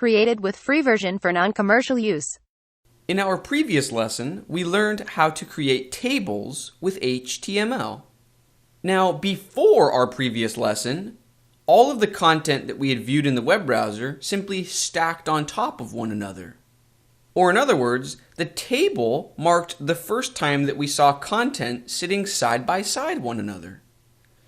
Created with free version for non-commercial use. In our previous lesson, we learned how to create tables with HTML. Now, before our previous lesson, all of the content that we had viewed in the web browser simply stacked on top of one another. Or in other words, the table marked the first time that we saw content sitting side by side one another.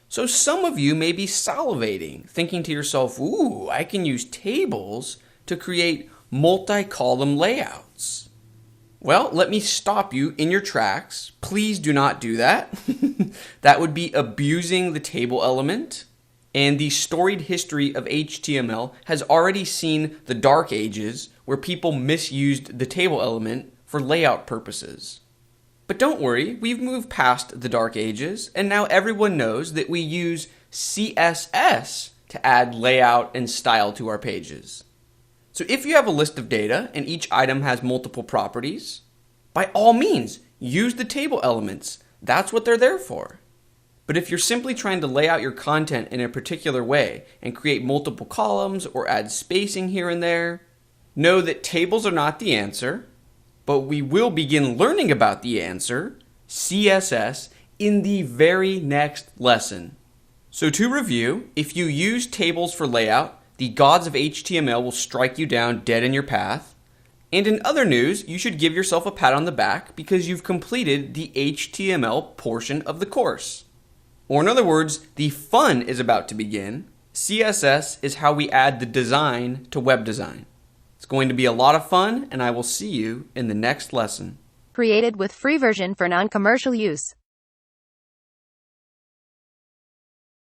So some of you may be salivating, thinking to yourself, ooh, I can use tables to create multi-column layouts. Well, let me stop you in your tracks. Please do not do that. That would be abusing the table element. And the storied history of HTML has already seen the dark ages where people misused the table element for layout purposes. But don't worry, we've moved past the dark ages, and now everyone knows that we use CSS to add layout and style to our pages. So if you have a list of data and each item has multiple properties, by all means, use the table elements. That's what they're there for. But if you're simply trying to lay out your content in a particular way and create multiple columns or add spacing here and there, know that tables are not the answer, but we will begin learning about the answer, CSS, in the very next lesson. So to review, if you use tables for layout, the gods of HTML will strike you down dead in your path. And in other news, you should give yourself a pat on the back because you've completed the HTML portion of the course. Or in other words, the fun is about to begin. CSS is how we add the design to web design. It's going to be a lot of fun, and I will see you in the next lesson. Created with free version for non-commercial use.